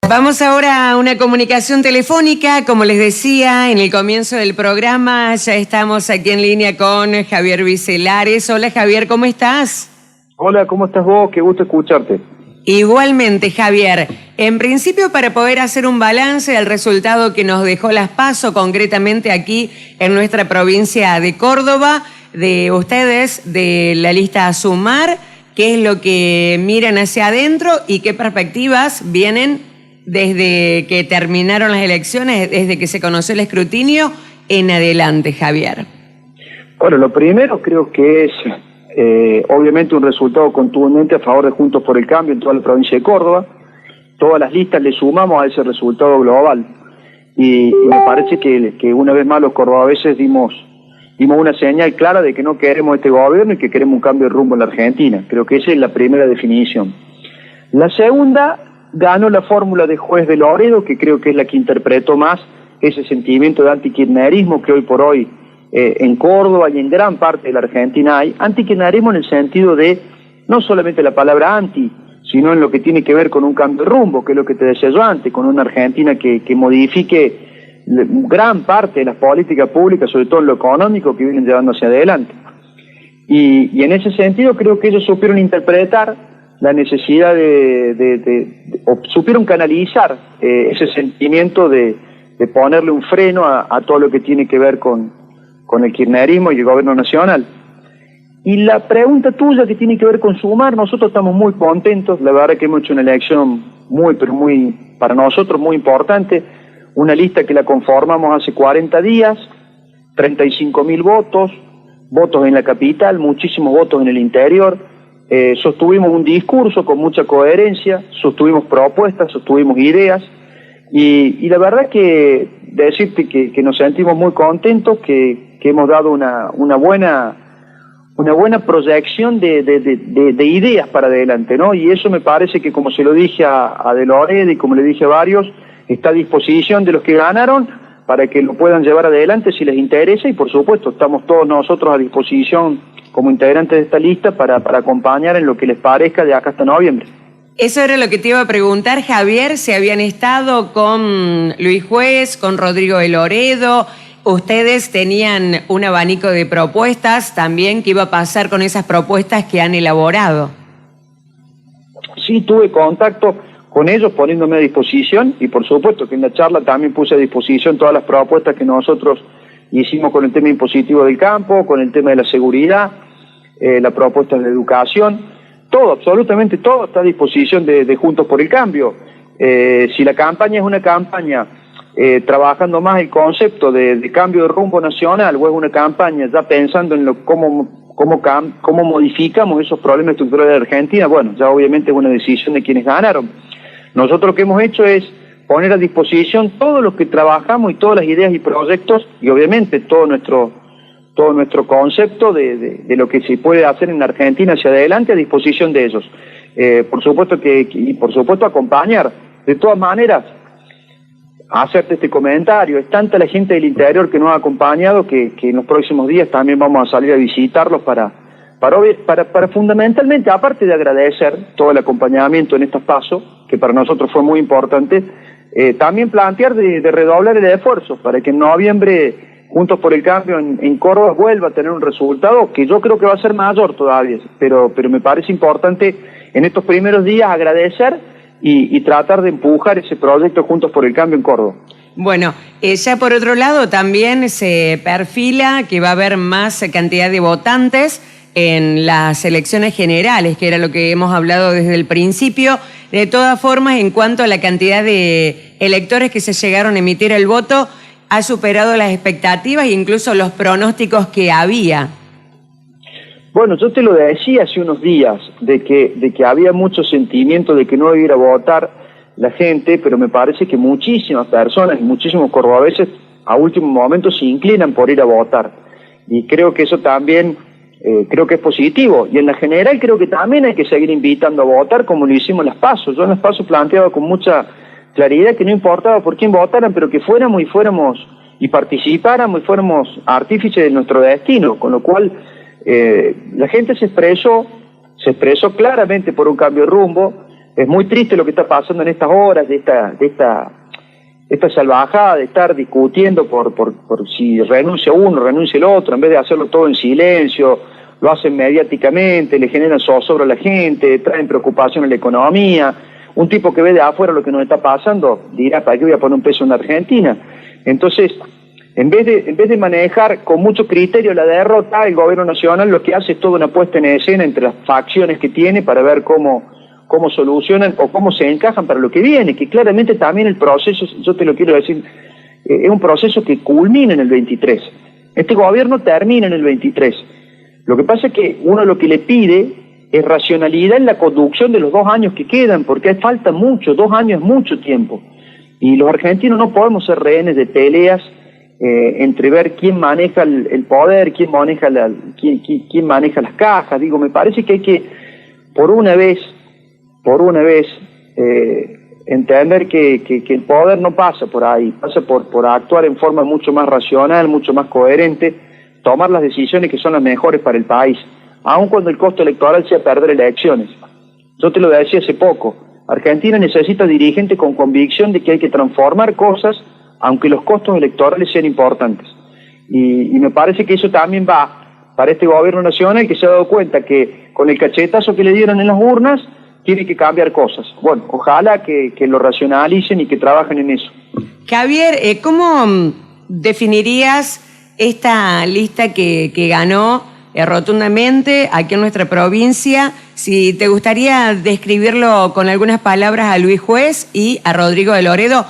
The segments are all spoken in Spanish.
Vamos ahora a una comunicación telefónica. Como les decía en el comienzo del programa, ya estamos aquí en línea con Javier Vicelares. Hola Javier, ¿cómo estás? Hola, ¿cómo estás vos? Qué gusto escucharte. Igualmente, Javier. En principio, para poder hacer un balance del resultado que nos dejó las PASO, concretamente aquí en nuestra provincia de Córdoba, de ustedes, de la lista Sumar, ¿qué es lo que miran hacia adentro y qué perspectivas vienen desde que terminaron las elecciones, desde que se conoció el escrutinio en adelante, Javier? Bueno, lo primero creo que es obviamente un resultado contundente a favor de Juntos por el Cambio en toda la provincia de Córdoba. Todas las listas le sumamos a ese resultado global y me parece que una vez más los cordobeses dimos una señal clara de que no queremos este gobierno y que queremos un cambio de rumbo en la Argentina. Creo que esa es la primera definición. La segunda, ganó la fórmula de juez de Loredo, que creo que es la que interpretó más ese sentimiento de antikirchnerismo que hoy por hoy en Córdoba y en gran parte de la Argentina hay. Antikirchnerismo en el sentido de no solamente la palabra anti, sino en lo que tiene que ver con un cambio de rumbo, que es lo que te decía yo antes, con una Argentina que modifique gran parte de las políticas públicas, sobre todo en lo económico, que vienen llevando hacia adelante. Y en ese sentido creo que ellos supieron interpretar la necesidad o supieron canalizar ese sentimiento de ponerle un freno a todo lo que tiene que ver con el kirchnerismo y el gobierno nacional. Y la pregunta tuya que tiene que ver con Sumar, nosotros estamos muy contentos, la verdad que hemos hecho una elección para nosotros muy importante, una lista que la conformamos hace 40 días, 35.000 votos en la capital, muchísimos votos en el interior. Sostuvimos un discurso con mucha coherencia, sostuvimos propuestas, sostuvimos ideas y la verdad que decirte que nos sentimos muy contentos, que hemos dado una buena proyección de ideas para adelante, ¿no? Y eso me parece que, como se lo dije a De Loredo y como le dije a varios, está a disposición de los que ganaron para que lo puedan llevar adelante si les interesa y por supuesto estamos todos nosotros a disposición como integrantes de esta lista para acompañar en lo que les parezca de acá hasta noviembre. Eso era lo que te iba a preguntar, Javier, si habían estado con Luis Juez, con Rodrigo de Loredo. Ustedes tenían un abanico de propuestas también. ¿Qué iba a pasar con esas propuestas que han elaborado? Sí, tuve contacto con ellos poniéndome a disposición y por supuesto que en la charla también puse a disposición todas las propuestas que nosotros hicimos con el tema impositivo del campo, con el tema de la seguridad, la propuesta de educación, todo, absolutamente todo está a disposición de Juntos por el Cambio. Si la campaña es una campaña trabajando más el concepto de cambio de rumbo nacional o es una campaña ya pensando en cómo modificamos esos problemas estructurales de Argentina, bueno, ya obviamente es una decisión de quienes ganaron. Nosotros lo que hemos hecho es poner a disposición todo lo que trabajamos y todas las ideas y proyectos y obviamente todo nuestro concepto de lo que se puede hacer en Argentina hacia adelante a disposición de ellos. Por supuesto acompañar. De todas maneras, hacerte este comentario, es tanta la gente del interior que nos ha acompañado que en los próximos días también vamos a salir a visitarlos para fundamentalmente, aparte de agradecer todo el acompañamiento en estos pasos, que para nosotros fue muy importante, también plantear de redoblar el esfuerzo para que en noviembre Juntos por el Cambio en Córdoba vuelva a tener un resultado que yo creo que va a ser mayor todavía, pero me parece importante en estos primeros días agradecer y tratar de empujar ese proyecto Juntos por el Cambio en Córdoba. Bueno, ya por otro lado también se perfila que va a haber más cantidad de votantes en las elecciones generales, que era lo que hemos hablado desde el principio. De todas formas, en cuanto a la cantidad de electores que se llegaron a emitir el voto, ha superado las expectativas e incluso los pronósticos que había. Bueno, yo te lo decía hace unos días, de que había mucho sentimiento de que no iba a ir a votar la gente, pero me parece que muchísimas personas y muchísimos cordobeses a último momento se inclinan por ir a votar. Y creo que eso también, creo que es positivo. Y en la general creo que también hay que seguir invitando a votar como lo hicimos en las PASO. Yo en las PASO planteaba con mucha claridad que no importaba por quién votaran, pero que fuéramos y participáramos y fuéramos artífices de nuestro destino, con lo cual la gente se expresó claramente por un cambio de rumbo, Es muy triste lo que está pasando en estas horas, de esta salvajada de estar discutiendo por si renuncia uno, renuncia el otro, en vez de hacerlo todo en silencio, lo hacen mediáticamente, le generan zozobra a la gente, traen preocupación en la economía. Un tipo que ve de afuera lo que nos está pasando dirá, ¿para qué voy a poner un peso en Argentina? Entonces, en vez de manejar con mucho criterio la derrota, el gobierno nacional lo que hace es toda una puesta en escena entre las facciones que tiene para ver cómo solucionan o cómo se encajan para lo que viene, que claramente también el proceso, yo te lo quiero decir, es un proceso que culmina en el 23. Este gobierno termina en el 23. Lo que pasa es que uno lo que le pide es racionalidad en la conducción de los 2 años que quedan, porque falta mucho, 2 años es mucho tiempo. Y los argentinos no podemos ser rehenes de peleas entre ver quién maneja el poder, quién maneja quién maneja las cajas. Digo, me parece que hay que, por una vez, entender que el poder no pasa por ahí, pasa por actuar en forma mucho más racional, mucho más coherente, tomar las decisiones que son las mejores para el país, aun cuando el costo electoral sea perder elecciones. Yo te lo decía hace poco, Argentina necesita dirigentes con convicción de que hay que transformar cosas, aunque los costos electorales sean importantes. Y me parece que eso también va para este gobierno nacional, que se ha dado cuenta que con el cachetazo que le dieron en las urnas, tiene que cambiar cosas. Bueno, ojalá que lo racionalicen y que trabajen en eso. Javier, ¿cómo definirías esta lista que ganó rotundamente aquí en nuestra provincia? Si te gustaría describirlo con algunas palabras a Luis Juez y a Rodrigo de Loredo,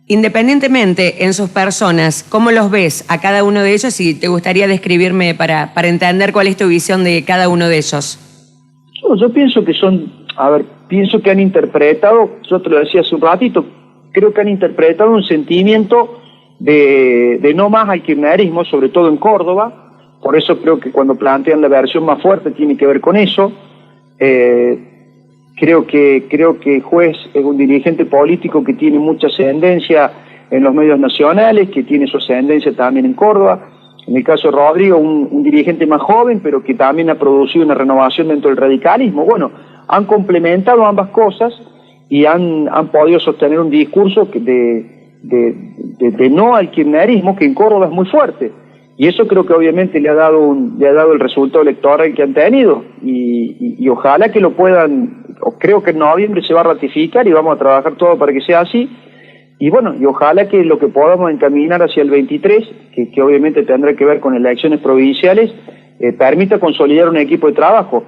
independientemente en sus personas, ¿cómo los ves a cada uno de ellos? Si te gustaría describirme para entender cuál es tu visión de cada uno de ellos. Yo pienso que pienso que han interpretado, yo te lo decía hace un ratito, creo que han interpretado un sentimiento de no más al kirchnerismo, sobre todo en Córdoba. Por eso creo que cuando plantean la versión más fuerte tiene que ver con eso. Creo que Juez es un dirigente político que tiene mucha ascendencia en los medios nacionales, que tiene su ascendencia también en Córdoba. En el caso de Rodrigo, un dirigente más joven, pero que también ha producido una renovación dentro del radicalismo. Bueno, han complementado ambas cosas y han podido sostener un discurso de no al kirchnerismo, que en Córdoba es muy fuerte. Y eso creo que obviamente le ha dado el resultado electoral que han tenido. Y ojalá que lo puedan, creo que en noviembre se va a ratificar y vamos a trabajar todo para que sea así. Y bueno, y ojalá que lo que podamos encaminar hacia el 23, que obviamente tendrá que ver con elecciones provinciales, permita consolidar un equipo de trabajo.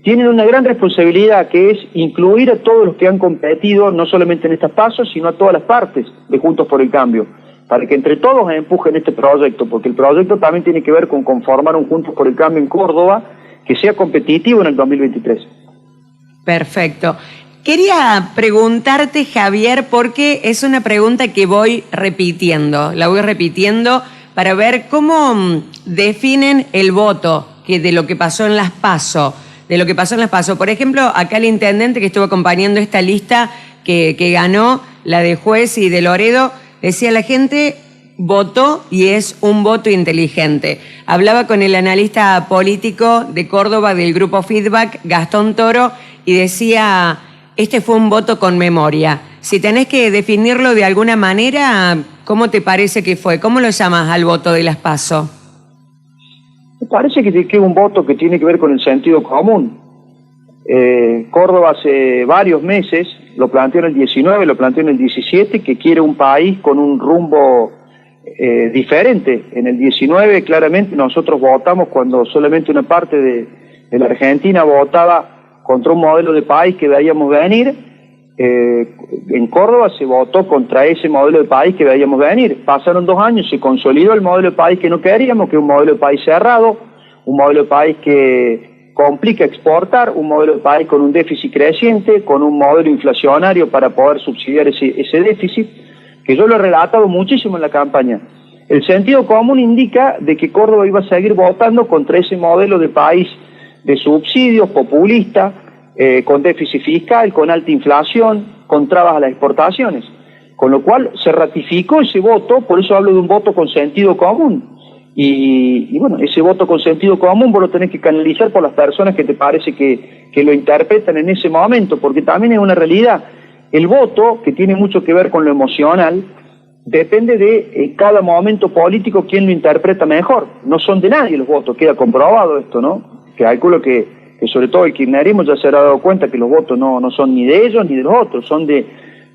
Tienen una gran responsabilidad, que es incluir a todos los que han competido, no solamente en estas pasos, sino a todas las partes de Juntos por el Cambio, para que entre todos empujen este proyecto, porque el proyecto también tiene que ver con conformar un Juntos por el Cambio en Córdoba que sea competitivo en el 2023. Perfecto. Quería preguntarte, Javier, porque es una pregunta que voy repitiendo, para ver cómo definen el voto de lo que pasó en las PASO. Por ejemplo, acá el intendente que estuvo acompañando esta lista que ganó, la de Juez y de Loredo, decía: la gente votó y es un voto inteligente. Hablaba con el analista político de Córdoba del grupo Feedback, Gastón Toro, y decía: este fue un voto con memoria. Si tenés que definirlo de alguna manera, ¿cómo te parece que fue? ¿Cómo lo llamas al voto de las PASO? Me parece que es un voto que tiene que ver con el sentido común. Córdoba hace varios meses, lo planteó en el 19, lo planteó en el 17, que quiere un país con un rumbo diferente. En el 19 claramente nosotros votamos cuando solamente una parte de la Argentina votaba contra un modelo de país que veíamos venir. En Córdoba se votó contra ese modelo de país que veíamos venir. Pasaron 2 años, se consolidó el modelo de país que no queríamos, que es un modelo de país cerrado, un modelo de país que complica exportar, un modelo de país con un déficit creciente, con un modelo inflacionario para poder subsidiar ese déficit, que yo lo he relatado muchísimo en la campaña. El sentido común indica de que Córdoba iba a seguir votando contra ese modelo de país de subsidios, populista, con déficit fiscal, con alta inflación, con trabas a las exportaciones. Con lo cual se ratificó ese voto, por eso hablo de un voto con sentido común. Y bueno, ese voto con sentido común vos lo tenés que canalizar por las personas que te parece que lo interpretan en ese momento, porque también es una realidad. El voto, que tiene mucho que ver con lo emocional, depende de cada momento político quién lo interpreta mejor. No son de nadie los votos, queda comprobado esto, ¿no? Que calculo que sobre todo el kirchnerismo ya se habrá dado cuenta que los votos no son ni de ellos ni de los otros, son de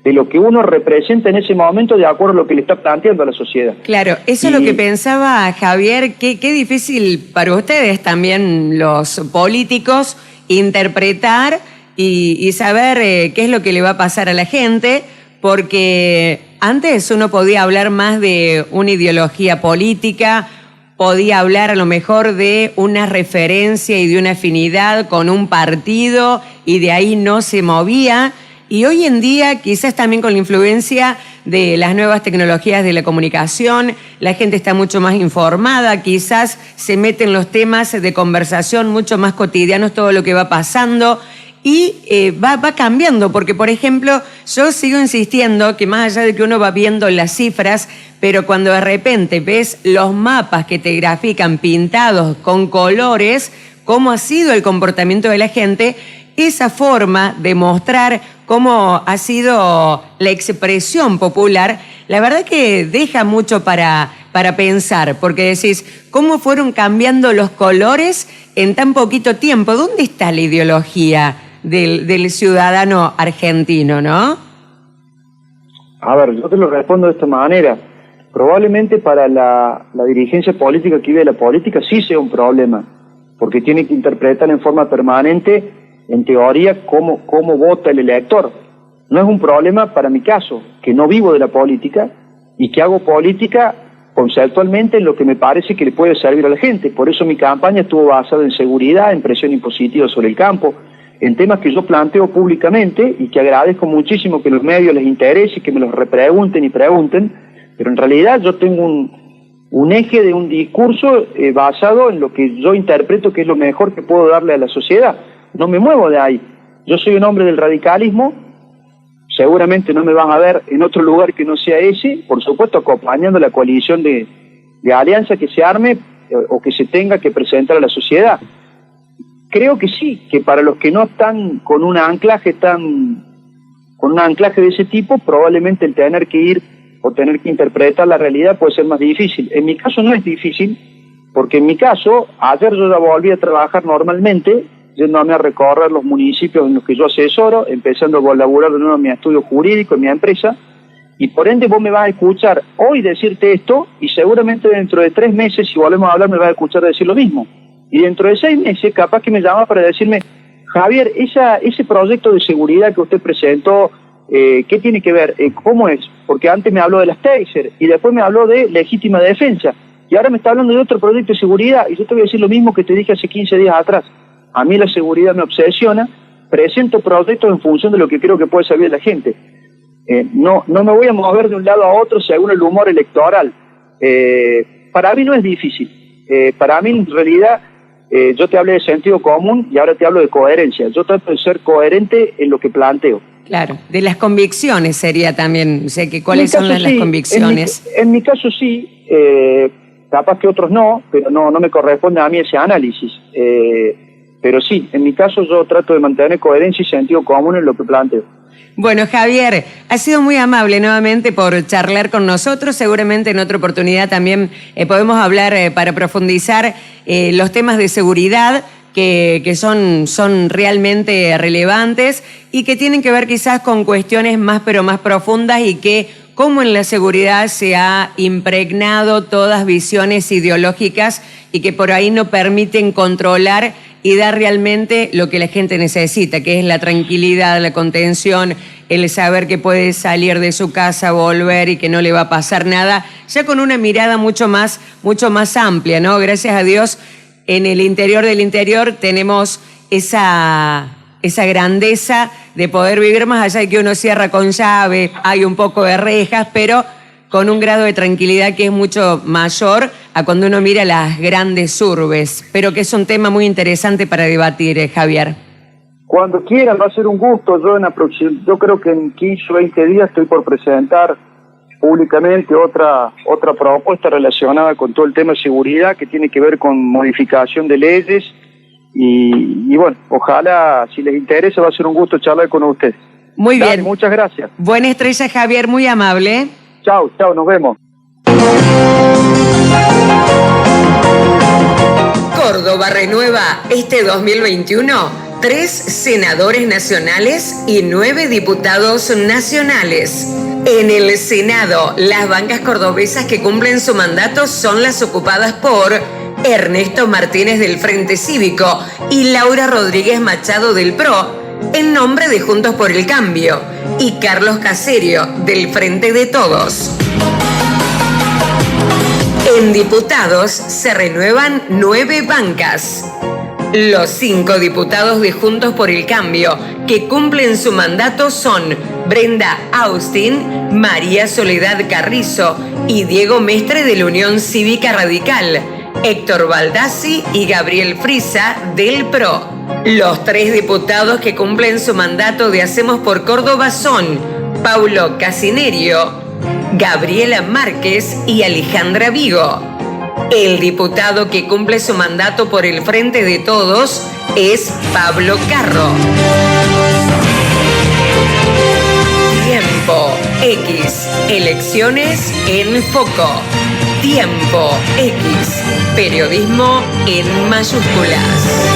lo que uno representa en ese momento de acuerdo a lo que le está planteando a la sociedad. Claro, eso es lo que pensaba Javier, qué difícil para ustedes también los políticos interpretar y saber qué es lo que le va a pasar a la gente, porque antes uno podía hablar más de una ideología política, podía hablar a lo mejor de una referencia y de una afinidad con un partido y de ahí no se movía. Y hoy en día, quizás también con la influencia de las nuevas tecnologías de la comunicación, la gente está mucho más informada, quizás se meten los temas de conversación mucho más cotidianos, todo lo que va pasando, y va cambiando, porque por ejemplo, yo sigo insistiendo que más allá de que uno va viendo las cifras, pero cuando de repente ves los mapas que te grafican pintados con colores, cómo ha sido el comportamiento de la gente, esa forma de mostrar cómo ha sido la expresión popular, la verdad que deja mucho para pensar, porque decís, ¿cómo fueron cambiando los colores en tan poquito tiempo? ¿Dónde está la ideología del ciudadano argentino, no? A ver, yo te lo respondo de esta manera. Probablemente para la dirigencia política que vive la política sí sea un problema, porque tiene que interpretar en forma permanente, en teoría, cómo vota el elector. No es un problema para mi caso, que no vivo de la política y que hago política conceptualmente en lo que me parece que le puede servir a la gente. Por eso mi campaña estuvo basada en seguridad, en presión impositiva sobre el campo, en temas que yo planteo públicamente y que agradezco muchísimo que los medios les interese y que me los repregunten y pregunten, pero en realidad yo tengo un eje de un discurso basado en lo que yo interpreto que es lo mejor que puedo darle a la sociedad. No me muevo de ahí. Yo soy un hombre del radicalismo, seguramente no me van a ver en otro lugar que no sea ese, por supuesto acompañando la coalición de alianza que se arme o que se tenga que presentar a la sociedad. Creo que sí, que para los que no están con un anclaje de ese tipo, probablemente el tener que ir o tener que interpretar la realidad puede ser más difícil. En mi caso no es difícil, porque en mi caso, ayer yo ya volví a trabajar normalmente, yéndome a recorrer los municipios en los que yo asesoro, empezando a colaborar de nuevo en mi estudio jurídico, en mi empresa, y por ende vos me vas a escuchar hoy decirte esto, y seguramente dentro de 3 meses, si volvemos a hablar, me vas a escuchar decir lo mismo. Y dentro de 6 meses, capaz que me llama para decirme, Javier, ese proyecto de seguridad que usted presentó, ¿qué tiene que ver? ¿Cómo es? Porque antes me habló de las taser, y después me habló de legítima defensa, y ahora me está hablando de otro proyecto de seguridad, y yo te voy a decir lo mismo que te dije hace 15 días atrás. A mí la seguridad me obsesiona, presento proyectos en función de lo que creo que puede servir a la gente. No me voy a mover de un lado a otro según el humor electoral. Para mí no es difícil. Para mí, en realidad, yo te hablé de sentido común y ahora te hablo de coherencia. Yo trato de ser coherente en lo que planteo. Claro, de las convicciones sería también, o sea, que ¿cuáles son las convicciones? En mi caso sí, capaz que otros no, pero no me corresponde a mí ese análisis. Pero sí, en mi caso yo trato de mantener coherencia y sentido común en lo que planteo. Bueno, Javier, ha sido muy amable nuevamente por charlar con nosotros. Seguramente en otra oportunidad también podemos hablar para profundizar los temas de seguridad que son realmente relevantes y que tienen que ver quizás con cuestiones más pero más profundas y que como en la seguridad se ha impregnado todas visiones ideológicas y que por ahí no permiten controlar y dar realmente lo que la gente necesita, que es la tranquilidad, la contención, el saber que puede salir de su casa, volver y que no le va a pasar nada, ya con una mirada mucho más amplia, ¿no? Gracias a Dios, en el interior del interior tenemos esa grandeza de poder vivir más allá de que uno cierra con llave, hay un poco de rejas, pero con un grado de tranquilidad que es mucho mayor a cuando uno mira las grandes urbes, pero que es un tema muy interesante para debatir, Javier. Cuando quieran, va a ser un gusto. Yo creo que en 15 o 20 días estoy por presentar públicamente otra propuesta relacionada con todo el tema de seguridad que tiene que ver con modificación de leyes y bueno, ojalá, si les interesa, va a ser un gusto charlar con ustedes. Muy bien. Dale, muchas gracias. Buena estrella, Javier, muy amable. Chao, nos vemos. Córdoba renueva este 2021 3 senadores nacionales y 9 diputados nacionales. En el Senado, las bancas cordobesas que cumplen su mandato son las ocupadas por Ernesto Martínez del Frente Cívico y Laura Rodríguez Machado del PRO, en nombre de Juntos por el Cambio, y Carlos Caserio del Frente de Todos. En diputados se renuevan 9 bancas. Los 5 diputados de Juntos por el Cambio que cumplen su mandato son Brenda Austin, María Soledad Carrizo y Diego Mestre de la Unión Cívica Radical, Héctor Baldassi y Gabriel Frisa del PRO. Los 3 diputados que cumplen su mandato de Hacemos por Córdoba son Paulo Casinerio, Gabriela Márquez y Alejandra Vigo. El diputado que cumple su mandato por el Frente de Todos es Pablo Carro. Tiempo X. Elecciones en foco. Tiempo X. Periodismo en mayúsculas.